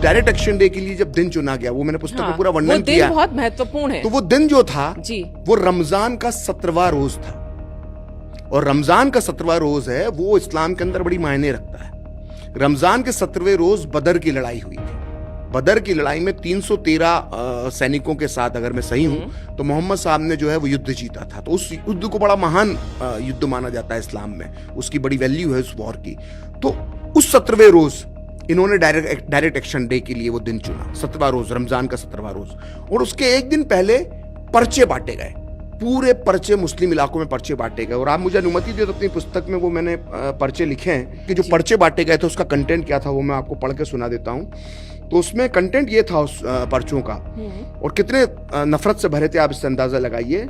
Direct action day के लिए जब दिन चुना गया, वो मैंने पुस्तक में पूरा वर्णन किया, बहुत महत्वपूर्ण है। तो वो दिन जो था जी, वो रमजान का 17वां रोज था, और रमजान का 17वां रोज है वो इस्लाम के अंदर बड़ी मायने रखता है। रमजान के 17वें रोज बदर की लड़ाई हुई थी। बदर की लड़ाई में 313 सैनिकों के साथ, अगर मैं सही हूं, तो मोहम्मद साहब ने जो है वो युद्ध जीता था। तो उस युद्ध को बड़ा महान युद्ध माना जाता है इस्लाम में, उसकी बड़ी वैल्यू है उस वॉर की। तो उस 17वें रोज इन्होंने डायरेक्ट एक्शन डे के लिए वो दिन चुना, 17वां रोज, रमजान का 17वां रोज। और उसके एक दिन पहले पर्चे बांटे गए, पूरे पर्चे मुस्लिम इलाकों में पर्चे बांटे गए। और आप मुझे अनुमति दे तो अपनी पुस्तक में वो मैंने पर्चे लिखे हैं कि जो पर्चे बांटे गए थे उसका कंटेंट क्या था, वो मैं आपको पढ़ के सुना देता हूं। तो उसमें कंटेंट ये था उस पर्चों का, और कितने नफरत से भरे थे आप इससे अंदाजा लगाइए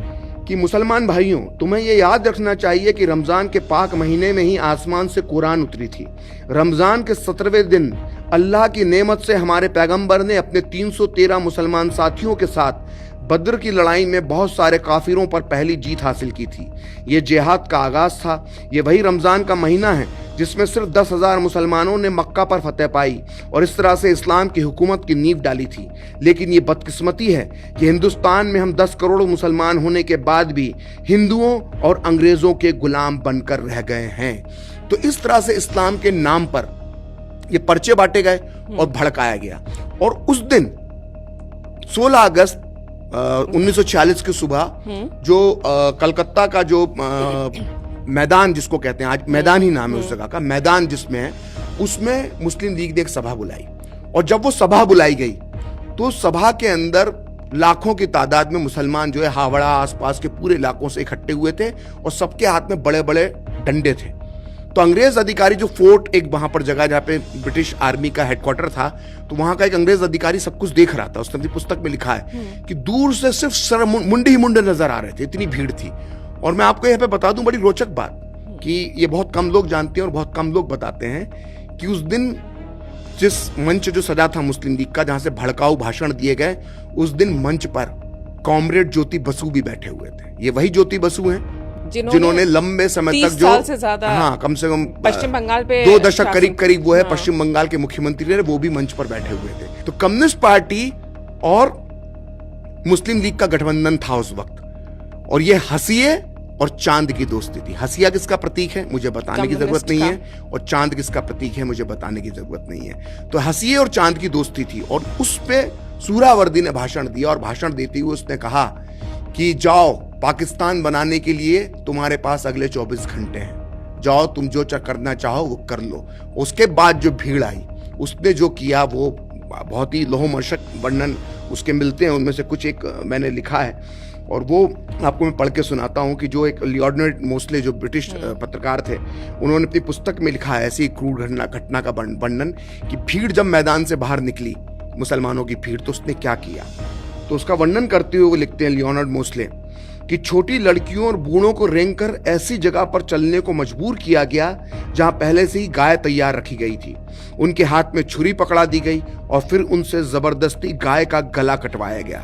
कि मुसलमान भाइयों, तुम्हें ये याद रखना चाहिए कि रमजान के पाक महीने में ही आसमान से कुरान उतरी थी। रमजान के 17वें दिन अल्लाह की नेमत से हमारे पैगंबर ने अपने 313 मुसलमान साथियों के साथ बद्र की लड़ाई में बहुत सारे काफिरों पर पहली जीत हासिल की थी। ये जिहाद का आगाज था। ये वही रमजान का महीना है जिसमें सिर्फ 10,000 मुसलमानों ने मक्का पर फतेह पाई और इस तरह से इस्लाम की हुकूमत की नींव डाली थी। लेकिन ये बदकिस्मती है कि हिंदुस्तान में हम 10 करोड़ मुसलमान होने के बाद भी हिंदुओं और अंग्रेजों के गुलाम बनकर रह गए हैं। तो इस तरह से इस्लाम के नाम पर ये पर्चे बांटे गए और भड़काया गया। और उस दिन 16 अगस्त 1946 की सुबह जो कलकत्ता का जो मैदान जिसको कहते हैं, आज मैदान ही नाम है उस जगह का, मैदान जिसमें है, उसमें मुस्लिम लीग ने एक सभा बुलाई। और जब वो सभा बुलाई गई तो सभा के अंदर लाखों की तादाद में मुसलमान जो है हावड़ा आसपास के पूरे इलाकों से इकट्ठे हुए थे और सबके हाथ में बड़े बड़े डंडे थे। तो अंग्रेज अधिकारी जो फोर्ट, एक वहां पर जगह जहां पे ब्रिटिश आर्मी का हेडक्वार्टर था, तो वहां का एक अंग्रेज अधिकारी सब कुछ देख रहा था। उसने अपनी पुस्तक में लिखा है कि दूर से सिर्फ सर मुंडे ही मुंडे नजर आ रहे थे, इतनी भीड़ थी। और मैं आपको यहाँ पे बता दूं बड़ी रोचक बात कि ये बहुत कम लोग जानते हैं और बहुत कम लोग बताते हैं कि उस दिन जिस मंच जो सजा था मुस्लिम लीग का, जहां से भड़काऊ भाषण दिए गए, उस दिन मंच पर कॉमरेड ज्योति बसु भी बैठे हुए थे। ये वही ज्योति बसु हैं जिन्होंने लंबे समय तक, जो कम से कम पश्चिम बंगाल पे 2 दशक करीब वो है, पश्चिम बंगाल के मुख्यमंत्री रहे, वो भी मंच पर बैठे हुए थे। तो कम्युनिस्ट पार्टी और मुस्लिम लीग का गठबंधन था उस वक्त, और ये हंसिए और चांद की दोस्ती थी। हंसिया किसका प्रतीक है मुझे बताने की जरूरत नहीं है, और चांद किसका प्रतीक है मुझे बताने की जरूरत नहीं है। तो हंसिए और चांद की दोस्ती थी। और उस पे सूरावर्दी ने भाषण दिया, और भाषण देते हुए उसने कहा कि जाओ, पाकिस्तान बनाने के लिए तुम्हारे पास अगले 24 घंटे हैं, जाओ तुम जो करना चाहो वो कर लो। उसके बाद जो भीड़ आई, उसने जो किया वो बहुत ही लोमहर्षक वर्णन उसके मिलते हैं। उनमें से कुछ एक मैंने लिखा है और वो आपको मैं पढ़ के सुनाता हूँ कि जो एक लियोनार्ड मोस्ले जो ब्रिटिश पत्रकार थे, उन्होंने अपनी पुस्तक में लिखा है ऐसी क्रूर घटना का वर्णन कि भीड़ जब मैदान से बाहर निकली, मुसलमानों की भीड़, तो उसने क्या किया। तो उसका वर्णन करते हुए वो लिखते हैं लियोनार्ड मोस्ले कि छोटी लड़कियों और बूढ़ों को रेंग कर ऐसी जगह पर चलने को मजबूर किया गया जहां पहले से ही गाय तैयार रखी गई थी। उनके हाथ में छुरी पकड़ा दी गई और फिर उनसे जबरदस्ती गाय का गला कटवाया गया।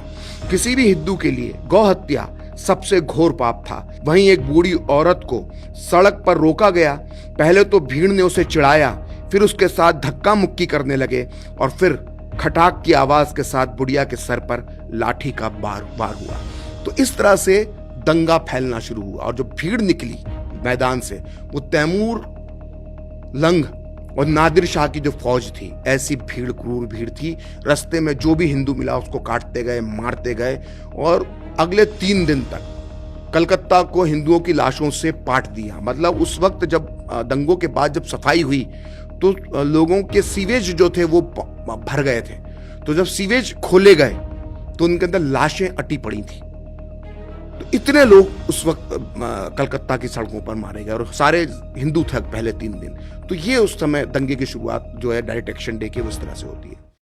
किसी भी हिंदू के लिए गौ हत्या सबसे घोर पाप था। वहीं एक बूढ़ी औरत को सड़क पर रोका गया। पहले तो भीड़ ने उसे चिढ़ाया, फिर उसके साथ धक्का मुक्की करने लगे और फिर खटाक की आवाज के साथ बुढ़िया के सर पर लाठी का वार हुआ। तो इस तरह से दंगा फैलना शुरू हुआ और जो भीड़ निकली मैदान से, वो तैमूर लंग और नादिर शाह की जो फौज थी, ऐसी भीड़, क्रूर भीड़ थी। रास्ते में जो भी हिंदू मिला उसको काटते गए, मारते गए, और अगले 3 दिन तक कलकत्ता को हिंदुओं की लाशों से पाट दिया। मतलब उस वक्त जब दंगों के बाद जब सफाई हुई तो लोगों के सीवेज जो थे वो भर गए थे। तो जब सीवेज खोले गए तो उनके अंदर लाशें अटी पड़ी थी। तो इतने लोग उस वक्त कलकत्ता की सड़कों पर मारे गए और सारे हिंदू थे पहले 3 दिन। तो ये उस समय दंगे की शुरुआत जो है डायरेक्ट एक्शन डे की उस तरह से होती है।